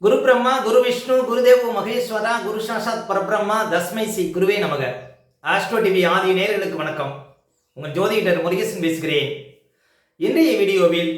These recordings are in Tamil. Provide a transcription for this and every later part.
குரு பிரம்மா குரு விஷ்ணு குருதேவோ மகேஸ்வரா குரு சாசாத் பரபிரம்மா தஸ்மை சி குருவே நமக. ஆஸ்ட்ரோ டிவி ஆதி நேயர்களுக்கு வணக்கம். உங்கள் ஜோதிடர் முருகேசன் பேசுகிறேன். இன்றைய வீடியோவில்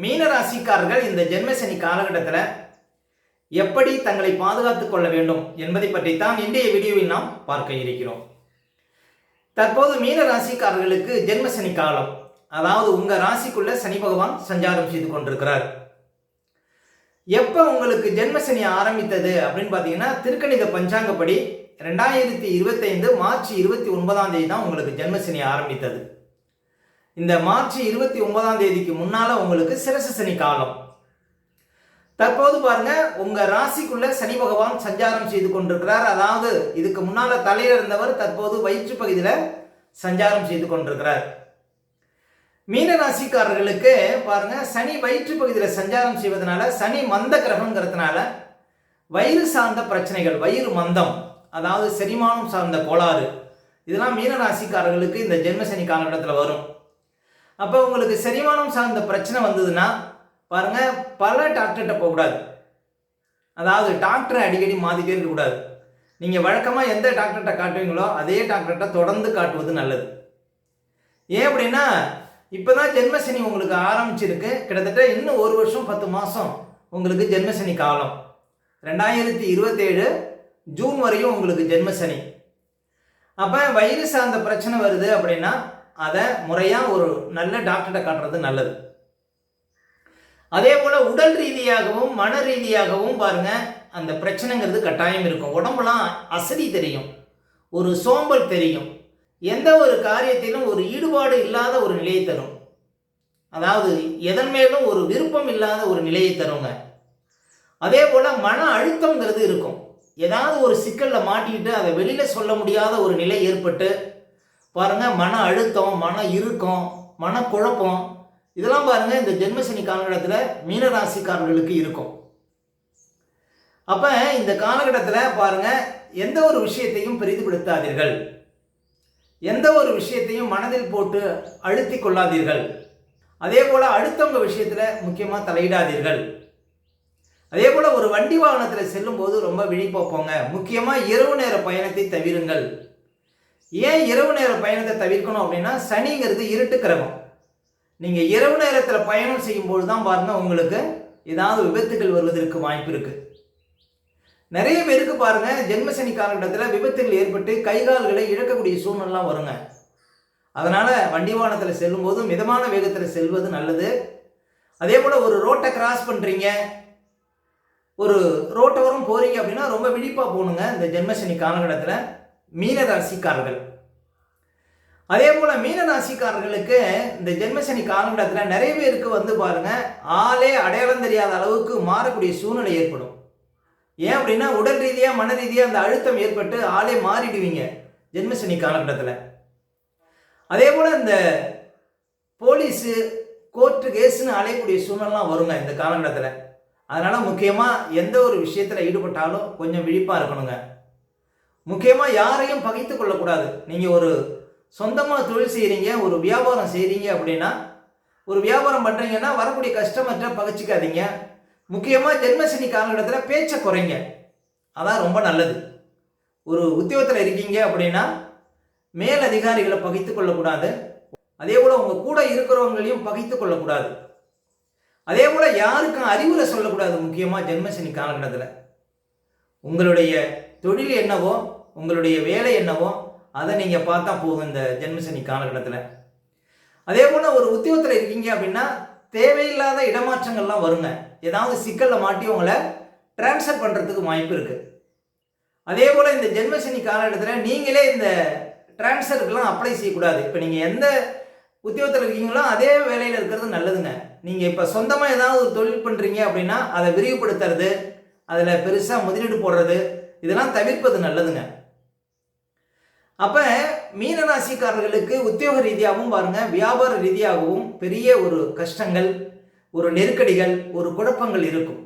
மீனராசிக்காரர்கள் இந்த ஜென்மசனி காலகட்டத்தில் எப்படி தங்களை பாதுகாத்துக் கொள்ள வேண்டும் என்பதை பற்றித்தான் இன்றைய வீடியோவில் நாம் பார்க்க இருக்கிறோம். தற்போது மீனராசிக்காரர்களுக்கு ஜென்மசனி காலம், அதாவது உங்கள் ராசிக்குள்ள சனி பகவான் சஞ்சாரம் செய்து கொண்டிருக்கிறார். எப்போ உங்களுக்கு ஜென்மசனி ஆரம்பித்தது அப்படின்னு பார்த்தீங்கன்னா, திருக்கணித பஞ்சாங்கப்படி 2025 மார்ச் 29 தான் உங்களுக்கு ஜென்மசனி ஆரம்பித்தது. இந்த மார்ச் 29 முன்னால உங்களுக்கு சிரச சனி காலம். தற்போது பாருங்க, உங்க ராசிக்குள்ள சனி பகவான் சஞ்சாரம் செய்து கொண்டிருக்கிறார். அதாவது இதுக்கு முன்னால தலையில இருந்தவர் தற்போது வயிற்று பகுதியில் சஞ்சாரம் செய்து கொண்டிருக்கிறார். மீன ராசிக்காரர்களுக்கு பாருங்க, சனி வயிற்று பகுதியில் சஞ்சாரம் செய்வதனால, சனி மந்த கிரகங்கிறதுனால வயிறு சார்ந்த பிரச்சனைகள், வயிறு மந்தம், அதாவது செரிமானம் சார்ந்த கோளாறு, இதெல்லாம் மீன ராசிக்காரர்களுக்கு இந்த ஜென்மசனி காலகட்டத்தில் வரும். அப்போ உங்களுக்கு செரிமானம் சார்ந்த பிரச்சனை வந்ததுன்னா பாருங்க, பல டாக்டர்கிட்ட போகக்கூடாது. அதாவது டாக்டரை அடிக்கடி மாற்றிட்டே இருக்கக்கூடாது. நீங்கள் வழக்கமாக எந்த டாக்டர்கிட்ட காட்டுவீங்களோ அதே டாக்டர்கிட்ட தொடர்ந்து காட்டுவது நல்லது. ஏன் அப்படின்னா, இப்போதான் ஜென்மசனி உங்களுக்கு ஆரம்பிச்சிருக்கு. கிட்டத்தட்ட இன்னும் 1 வருஷம் 10 மாதம் உங்களுக்கு ஜென்மசனி காலம். 2027 ஜூன் வரையும் உங்களுக்கு ஜென்மசனி. அப்போ வயிறு சார்ந்த பிரச்சனை வருது அப்படின்னா அதை முறையாக ஒரு நல்ல டாக்டர்கிட்ட காட்டுறது நல்லது. அதே போல் உடல் ரீதியாகவும் மன ரீதியாகவும் பாருங்க, அந்த பிரச்சனைங்கிறது கட்டாயம் இருக்கும். உடம்புலாம் அசதி தெரியும், ஒரு சோம்பல் தெரியும், எந்த ஒரு காரியத்திலும் ஒரு ஈடுபாடு இல்லாத ஒரு நிலையை தரும். அதாவது எதன் மேலும் ஒரு விருப்பம் இல்லாத ஒரு நிலையை தருங்க. அதே போல் மன அழுத்தங்கிறது இருக்கும். ஏதாவது ஒரு சிக்கலில் மாட்டிக்கிட்டு அதை வெளியில் சொல்ல முடியாத ஒரு நிலை ஏற்பட்டு பாருங்க, மன அழுத்தம், மன இறுக்கம், மனக்குழப்பம், இதெல்லாம் பாருங்க இந்த ஜென்மசனி காலகட்டத்தில் மீனராசிக்காரர்களுக்கு இருக்கும். அப்போ இந்த காலகட்டத்தில் பாருங்க, எந்த ஒரு விஷயத்தையும் பெரிதுபடுத்தாதீர்கள், எந்த ஒரு விஷயத்தையும் மனதில் போட்டு அழுத்தி கொள்ளாதீர்கள். அதே போல் அடுத்தவங்க விஷயத்தில் முக்கியமாக தலையிடாதீர்கள். அதே போல் ஒரு வண்டி வாகனத்தில் செல்லும்போது ரொம்ப விழிப்பா போங்க. முக்கியமாக இரவு நேர பயணத்தை தவிருங்கள். ஏன் இரவு நேர பயணத்தை தவிர்க்கணும் அப்படின்னா, சனிங்கிறது இருட்டு கிரகம். நீங்கள் இரவு நேரத்தில் பயணம் செய்யும்போது தான் பாருங்கள் உங்களுக்கு ஏதாவது விபத்துகள் வருவதற்கு வாய்ப்பு இருக்குது. நிறைய பேருக்கு பாருங்க, ஜென்மசனி காலகட்டத்தில் விபத்துகள் ஏற்பட்டு கைகால்களை இழக்கக்கூடிய சூழ்நிலாம் வருங்க. அதனால வண்டி வாகனத்தில் செல்லும் போது மிதமான வேகத்தில் செல்வது நல்லது. அதே போல் ஒரு ரோட்டை கிராஸ் பண்ணுறீங்க, ஒரு ரோட்டோரம் போறீங்க அப்படின்னா ரொம்ப விழிப்பாக போகணுங்க இந்த ஜென்மசனி காலகட்டத்தில் மீனராசிக்காரர்கள். அதே போல் மீனராசிக்காரர்களுக்கு இந்த ஜென்மசனி காலகட்டத்தில் நிறைய பேருக்கு பாருங்க, ஆளே அடையாளம் தெரியாத அளவுக்கு மாறக்கூடிய சூழ்நிலை ஏற்படும். ஏன் அப்படின்னா, உடல் ரீதியாக மன ரீதியாக அந்த அழுத்தம் ஏற்பட்டு ஆளே மாறிடுவீங்க ஜென்மசனி காலகட்டத்தில். அதே போல் இந்த போலீஸு கோர்ட்டு கேஸுன்னு அலையக்கூடிய சூழ்நிலாம் வருங்க இந்த காலகட்டத்தில். அதனால் முக்கியமாக எந்த ஒரு விஷயத்தில் ஈடுபட்டாலும் கொஞ்சம் விழிப்பாக இருக்கணுங்க. முக்கியமாக யாரையும் பகைத்து கொள்ளக்கூடாது. நீங்கள் ஒரு சொந்தமாக தொழில் செய்கிறீங்க, ஒரு வியாபாரம் செய்கிறீங்க அப்படின்னா, ஒரு வியாபாரம் பண்ணுறீங்கன்னா வரக்கூடிய கஸ்டமர்கிட்ட பகைச்சிக்காதீங்க. முக்கியமாக ஜென்மசனி காலகட்டத்தில் பேச்சை குறைங்க, அதான் ரொம்ப நல்லது. ஒரு உத்தியோகத்தில் இருக்கீங்க அப்படின்னா மேல் அதிகாரிகளை பகைத்து கொள்ளக்கூடாது. அதே போல் உங்கள் கூட இருக்கிறவங்களையும் பகைத்து கொள்ளக்கூடாது. அதே போல் யாருக்கும் அறிவுரை சொல்லக்கூடாது. முக்கியமாக ஜென்மசனி காலகட்டத்தில் உங்களுடைய தொழில் என்னவோ, உங்களுடைய வேலை என்னவோ அதை நீங்கள் பார்த்தா போகும் இந்த ஜென்மசனி காலகட்டத்தில். அதே போல் ஒரு உத்தியோகத்தில் இருக்கீங்க அப்படின்னா தேவையில்லாத இடமாற்றங்கள்லாம் வருங்க. ஏதாவது சிக்கலில் மாட்டி உங்களை டிரான்ஸ்ஃபர் பண்ணுறதுக்கு வாய்ப்பு இருக்குது. அதே போல் இந்த ஜென்மசனி காலகட்டத்தில் நீங்களே இந்த டிரான்ஸ்ஃபருக்கெல்லாம் அப்ளை செய்யக்கூடாது. இப்போ நீங்கள் எந்த உத்தியோகத்தில் இருக்கீங்களோ அதே வேலையில் இருக்கிறது நல்லதுங்க. நீங்கள் இப்போ சொந்தமாக ஏதாவது ஒரு தொழில் பண்ணுறீங்க அப்படின்னா அதை விரிவுபடுத்துறது, அதில் பெருசாக முதலீடு போடுறது, இதெல்லாம் தவிர்ப்பது நல்லதுங்க. அப்போ மீனராசிக்காரர்களுக்கு உத்தியோக ரீதியாகவும் பாருங்க, வியாபார ரீதியாகவும் பெரிய ஒரு கஷ்டங்கள், ஒரு நெருக்கடிகள், ஒரு குழப்பங்கள் இருக்கும்.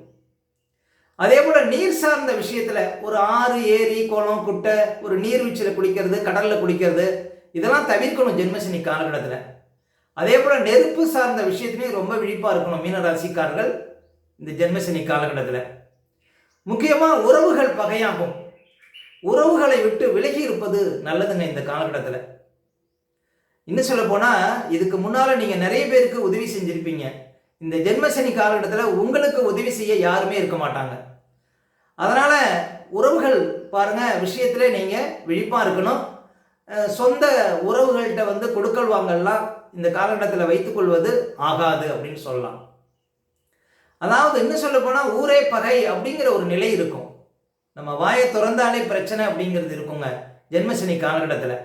அதே போல் நீர் சார்ந்த விஷயத்தில் ஒரு ஆறு, ஏரி, குளம், குட்டை, ஒரு நீர்வீழ்ச்சியில் குளிக்கிறது, கடலில் குளிக்கிறது, இதெல்லாம் தவிர்க்கணும் ஜென்மசனி காலகட்டத்தில். அதே போல் நெருப்பு சார்ந்த விஷயத்துலையும் ரொம்ப விழிப்பாக இருக்கணும் மீனராசிக்காரர்கள் இந்த ஜென்மசனி காலகட்டத்தில். முக்கியமாக உறவுகள் பகையாகும். உறவுகளை விட்டு விலகி இருப்பது நல்லதுங்க இந்த காலகட்டத்தில். இன்னும் சொல்ல போனால், இதுக்கு முன்னால் நீங்கள் நிறைய பேருக்கு உதவி செஞ்சுருப்பீங்க. இந்த ஜென்மசனி காலகட்டத்தில் உங்களுக்கு உதவி செய்ய யாருமே இருக்க மாட்டாங்க. அதனால் உறவுகள் பாருங்கள் விஷயத்தில் நீங்கள் விழிப்பாக இருக்கணும். சொந்த உறவுகள்கிட்ட கொடுக்கல் வாங்கலாம் இந்த காலகட்டத்தில் வைத்துக்கொள்வது ஆகாது அப்படின்னு சொல்லலாம். அதாவது இன்னும் சொல்ல போனால் ஊரே பகை அப்படிங்கிற ஒரு நிலை இருக்கும். நம்ம வாயை திறந்தாலே பிரச்சனை அப்படிங்கிறது இருக்குங்க ஜென்மசனி காலகட்டத்தில்.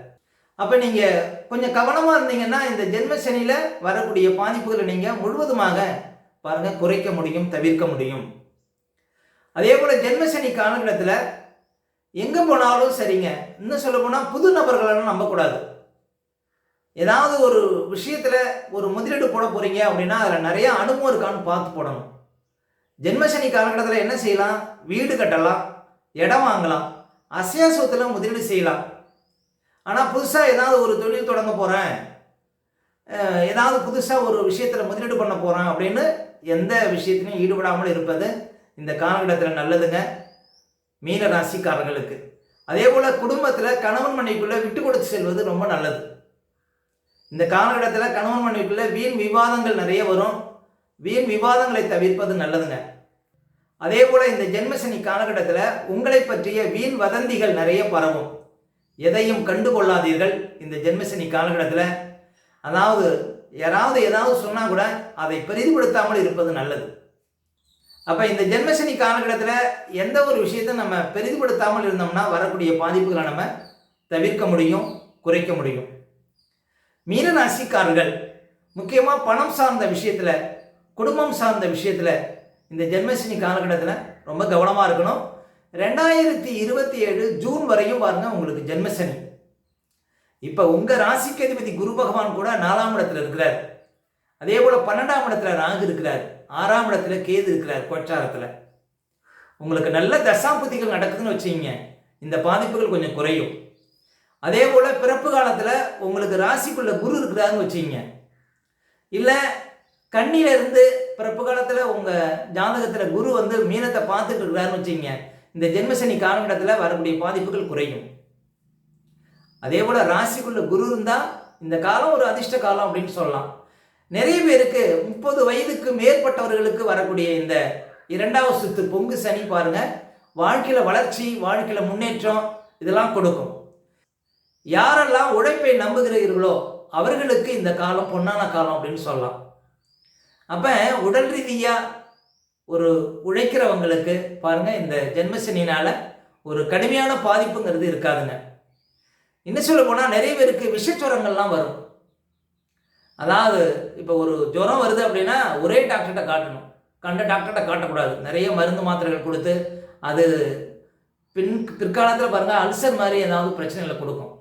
அப்போ நீங்கள் கொஞ்சம் கவனமாக இருந்தீங்கன்னா இந்த ஜென்மசனியில் வரக்கூடிய பாதிப்புகளை நீங்கள் முழுவதுமாக பாருங்கள் குறைக்க முடியும், தவிர்க்க முடியும். அதே போல் ஜென்மசனி காலகட்டத்தில் எங்கே போனாலும் சரிங்க, இன்னும் சொல்ல போனால் புது நபர்களெல்லாம் நம்பக்கூடாது. ஏதாவது ஒரு விஷயத்தில் ஒரு முதலீடு போட போகிறீங்க அப்படின்னா அதில் நிறையா அனுபவம் இருக்கான்னு பார்த்து போடணும். ஜென்மசனி காலகட்டத்தில் என்ன செய்யலாம்? வீடு கட்டலாம், இடம் வாங்கலாம், அசையா சொத்துல முதலீடு செய்யலாம். ஆனால் புதுசாக ஏதாவது ஒரு தொழில் தொடங்க போகிறேன், ஏதாவது புதுசாக ஒரு விஷயத்தில் முதலீடு பண்ண போகிறேன் அப்படின்னு எந்த விஷயத்திலையும் ஈடுபடாமல் இருப்பது இந்த காலகட்டத்தில் நல்லதுங்க மீன ராசிக்காரர்களுக்கு. அதே போல் குடும்பத்தில் கணவன் மனைவிக்குள்ளே விட்டு கொடுத்து செல்வது ரொம்ப நல்லது. இந்த காலகட்டத்தில் கணவன் மனைவிக்குள்ளே வீண் விவாதங்கள் நிறைய வரும். வீண் விவாதங்களை தவிர்ப்பது நல்லதுங்க. அதே போல் இந்த ஜென்மசனி காலகட்டத்தில் உங்களை பற்றிய வீண் வதந்திகள் நிறைய பரவும். எதையும் கண்டு கொள்ளாதீர்கள் இந்த ஜென்மசனி காலகட்டத்தில். அதாவது யாராவது ஏதாவது சொன்னால் கூட அதை பெரிதுபடுத்தாமல் இருப்பது நல்லது. அப்போ இந்த ஜென்மசனி காலகட்டத்தில் எந்த ஒரு விஷயத்தை நம்ம பெரிதுபடுத்தாமல் இருந்தோம்னா வரக்கூடிய பாதிப்புகளை நம்ம தவிர்க்க முடியும், குறைக்க முடியும். மீன ராசிக்காரர்கள் முக்கியமாக பணம் சார்ந்த விஷயத்தில், குடும்பம் சார்ந்த விஷயத்தில் இந்த ஜென்மசனி காலகட்டத்தில் ரொம்ப கவனமாக இருக்கணும். 2027 ஜூன் வரையும் பாருங்கள் உங்களுக்கு ஜென்மசனி. இப்போ உங்கள் ராசிக்கு அதிபதி குரு பகவான் கூட 4ஆம் இடத்துல இருக்கிறார். அதே போல் 12ஆம் இடத்துல ராகு இருக்கிறார், 6ஆம் இடத்துல கேது இருக்கிறார் கோச்சாரத்தில். உங்களுக்கு நல்ல தசாபுத்திகள் நடக்குதுன்னு வச்சுக்கிங்க, இந்த பாதிப்புகள் கொஞ்சம் குறையும். அதே போல் பிறப்பு காலத்தில் உங்களுக்கு ராசிக்குள்ள குரு இருக்கிறாருன்னு வச்சுக்கிங்க, இல்லை கண்ணிலிருந்து பிறப்பு காலத்தில் உங்கள் ஜாதகத்தில் குரு மீனத்தை பார்த்துட்டு இருக்கிறாருன்னு வச்சுக்கிங்க, இந்த ஜென்மசனி காலகட்டத்தில் வரக்கூடிய பாதிப்புகள் குறையும். அதே போல் ராசிக்குள்ள குரு இருந்தால் இந்த காலம் ஒரு அதிர்ஷ்ட காலம் அப்படின்னு சொல்லலாம். நிறைய பேருக்கு 30 வயதுக்கு மேற்பட்டவர்களுக்கு வரக்கூடிய இந்த 2வது சுத்து பொங்கு சனி பாருங்க வாழ்க்கையில் வளர்ச்சி, வாழ்க்கையில் முன்னேற்றம் இதெல்லாம் கொடுக்கும். யாரெல்லாம் உழைப்பை நம்புகிறீர்களோ அவர்களுக்கு இந்த காலம் பொன்னான காலம் அப்படின்னு சொல்லலாம். அப்போ உடல் ரீதியாக ஒரு உழைக்கிறவங்களுக்கு பாருங்க இந்த ஜென்மசனினால ஒரு கடுமையான பாதிப்புங்கிறது இருக்காதுங்க. இன்னும் சொல்ல போனால் நிறைய பேருக்கு விஷச்சுரங்கள்லாம் வரும். அதாவது இப்போ ஒரு ஜுரம் வருது அப்படின்னா ஒரே டாக்டர்கிட்ட காட்டணும், கண்ட டாக்டர்கிட்ட காட்டக்கூடாது. நிறைய மருந்து மாத்திரைகள் கொடுத்து அது பிற்காலத்தில் பாருங்கள் அல்சர் மாதிரி ஏதாவது பிரச்சனைகளை கொடுக்கும்.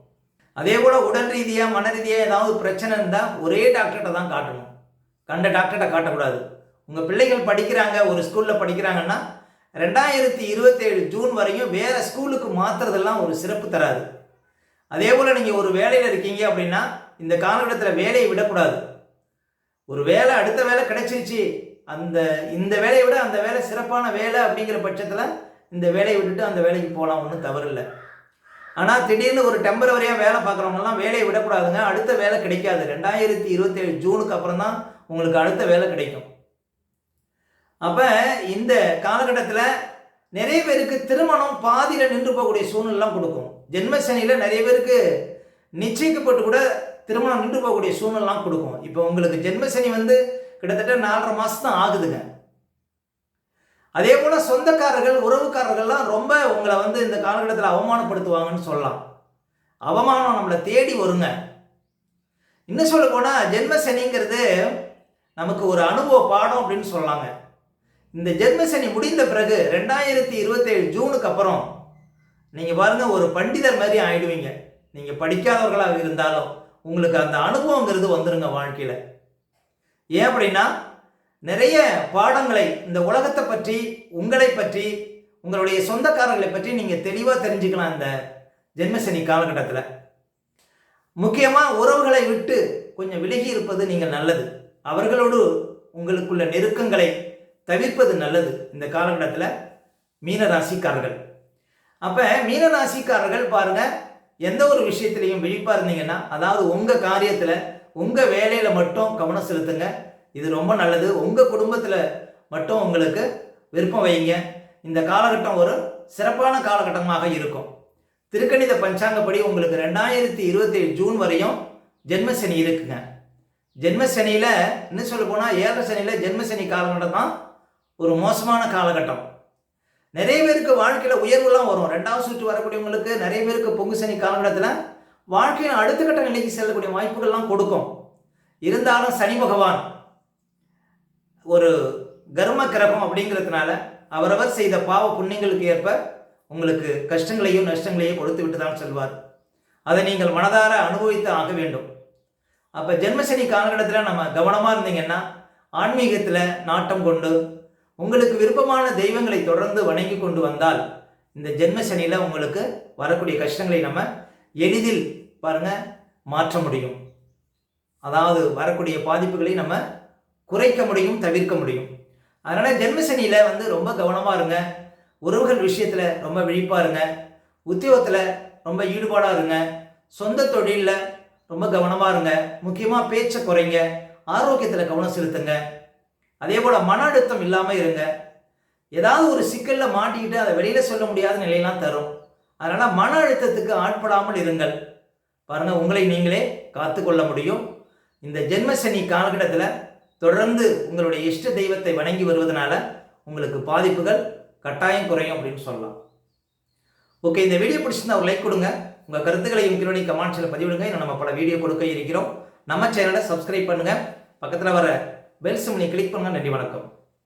அதே போல் உடல் ரீதியாக மன ரீதியாக ஏதாவது பிரச்சனை இருந்தால் ஒரே டாக்டர்கிட்ட தான் காட்டணும், கண்ட டாக்டர்கிட்ட காட்டக்கூடாது. உங்கள் பிள்ளைகள் படிக்கிறாங்க, ஒரு ஸ்கூலில் படிக்கிறாங்கன்னா 2027 ஜூன் வரையும் வேறு ஸ்கூலுக்கு மாற்றுறதெல்லாம் ஒரு சிறப்பு தராது. அதே போல் நீங்கள் ஒரு வேலையில் இருக்கீங்க அப்படின்னா இந்த காலகட்டத்தில் வேலையை விடக்கூடாது. ஒரு வேலை அடுத்த வேலை கிடைச்சிருச்சு, இந்த வேலையை விட அந்த வேலை சிறப்பான வேலை அப்படிங்கிற பட்சத்தில் இந்த வேலையை விட்டுட்டு அந்த வேலைக்கு போகலாம், ஒன்றும் தவறு இல்லை. ஆனால் திடீர்னு ஒரு டெம்பரவரியாக வேலை பார்க்குறவங்கலாம் வேலையை விடக்கூடாதுங்க. அடுத்த வேலை கிடைக்காது. 2027 ஜூனுக்கு அப்புறம் தான் உங்களுக்கு அடுத்த வேலை கிடைக்கும். அப்போ இந்த காலகட்டத்தில் நிறைய பேருக்கு திருமணம் பாதியில் நின்று போகக்கூடிய சூழ்நிலாம் கொடுக்கும். ஜென்மசனியில் நிறைய பேருக்கு நிச்சயிக்கப்பட்டு கூட திருமணம் நின்று போகக்கூடிய சூழ்நிலாம் கொடுக்கும். இப்போ உங்களுக்கு ஜென்மசனி கிட்டத்தட்ட 4.5 மாதம் தான் ஆகுதுங்க. அதே போல் சொந்தக்காரர்கள், உறவுக்காரர்கள்லாம் ரொம்ப உங்களை இந்த காலகட்டத்தில் அவமானப்படுத்துவாங்கன்னு சொல்லலாம். அவமானம் நம்மளை தேடி வருங்க. இன்னும் சொல்ல போனால் ஜென்மசனிங்கிறது நமக்கு ஒரு அனுபவ பாடம் அப்படின்னு சொல்லலாங்க. இந்த ஜென்மசனி முடிந்த பிறகு 2027 ஜூனுக்கு அப்புறம் நீங்கள் பாருங்கள் ஒரு பண்டிதர் மாதிரி ஆயிடுவீங்க. நீங்கள் படிக்காதவர்களாக இருந்தாலும் உங்களுக்கு அந்த அனுபவங்கிறது வந்துருங்க வாழ்க்கையில். ஏன் அப்படின்னா நிறைய பாடங்களை இந்த உலகத்தை பற்றி, உங்களை பற்றி, உங்களுடைய சொந்தக்காரர்களை பற்றி நீங்கள் தெளிவாக தெரிஞ்சுக்கலாம் இந்த ஜென்மசனி காலகட்டத்தில். முக்கியமாக உறவுகளை விட்டு கொஞ்சம் விலகி இருப்பது நீங்கள் நல்லது. அவர்களோடு உங்களுக்குள்ள நெருக்கங்களை தவிர்ப்பது நல்லது இந்த காலகட்டத்தில் மீன ராசிக்காரர்கள். அப்போ மீன ராசிக்காரர்கள் பாருங்கள், எந்த ஒரு விஷயத்திலையும் விழிப்பாக இருந்தீங்கன்னா, அதாவது உங்கள் காரியத்தில் உங்கள் வேலையில் மட்டும் கவனம் செலுத்துங்க. இது ரொம்ப நல்லது. உங்கள் குடும்பத்தில் மட்டும் உங்களுக்கு விருப்பம் வைங்க. இந்த காலகட்டம் ஒரு சிறப்பான காலகட்டமாக இருக்கும். திருக்கணித பஞ்சாங்கப்படி உங்களுக்கு 2027 ஜூன் வரையும் ஜென்மசனி இருக்குங்க. ஜென்மசனியில் இன்னும் சொல்ல போனால் 7 சனியில் ஜென்மசனி காலகட்டம் தான் ஒரு மோசமான காலகட்டம். நிறைய பேருக்கு வாழ்க்கையில் உயர்வுலாம் வரும். 2வது சுற்று வரக்கூடியவங்களுக்கு நிறைய பேருக்கு பொங்கு சனி காலகட்டத்தில் வாழ்க்கையில் அடுத்த கட்ட நிலைக்கு செல்லக்கூடிய வாய்ப்புகள்லாம் கொடுக்கும். இருந்தாலும் சனி பகவான் ஒரு கர்ம கிரகம் அப்படிங்கிறதுனால அவரவர் செய்த பாவ புண்ணியங்களுக்கு ஏற்ப உங்களுக்கு கஷ்டங்களையும் நஷ்டங்களையும் கொடுத்து விட்டு தான் செல்வார். அதை நீங்கள் மனதார அனுபவித்து ஆக வேண்டும். அப்போ ஜென்மசனி காலகட்டத்தில் நம்ம கவனமாக இருந்தீங்கன்னா, ஆன்மீகத்தில் நாட்டம் கொண்டு உங்களுக்கு விருப்பமான தெய்வங்களை தொடர்ந்து வணங்கி கொண்டு வந்தால் இந்த ஜென்மசனியில் உங்களுக்கு வரக்கூடிய கஷ்டங்களை நம்ம எளிதில் மாற்ற முடியும். அதாவது வரக்கூடிய பாதிப்புகளை நம்ம குறைக்க முடியும், தவிர்க்க முடியும். அதனால் ஜென்மசனியில் ரொம்ப கவனமாக இருங்க. உறவுகள் விஷயத்தில் ரொம்ப விழிப்பாக இருங்க. உத்தியோகத்தில் ரொம்ப ஈடுபாடாக இருங்க. சொந்த தொழிலில் ரொம்ப கவனமாக இருங்க. முக்கியமாக பேச்சை குறைங்க. ஆரோக்கியத்தில் கவனம் செலுத்துங்க. அதே போல் மன அழுத்தம் இல்லாமல் இருங்க. ஏதாவது ஒரு சிக்கலில் மாட்டிக்கிட்டு அதை வெளியில் சொல்ல முடியாத நிலையெல்லாம் தரும். அதனால் மன அழுத்தத்துக்கு ஆட்படாமல் இருங்கள். பாருங்கள், உங்களை நீங்களே காத்துக்கொள்ள முடியும். இந்த ஜென்மசனி காலகட்டத்தில் தொடர்ந்து உங்களுடைய இஷ்ட தெய்வத்தை வணங்கி வருவதனால உங்களுக்கு பாதிப்புகள் கட்டாயம் குறையும் அப்படின்னு சொல்லலாம். ஓகே, இந்த வீடியோ பிடிச்சிருந்தா ஒரு லைக் கொடுங்க. உங்கள் கருத்துக்களையும் கீழே கமெண்ட்ஸில் பதிவிடுங்க. இன்னும் நம்ம பல வீடியோ கொடுக்க இருக்கிறோம். நம்ம சேனலை சப்ஸ்கிரைப் பண்ணுங்கள். பக்கத்தில் வர பெல் சிம்னை கிளிக் பண்ணுங்கள். நன்றி, வணக்கம்.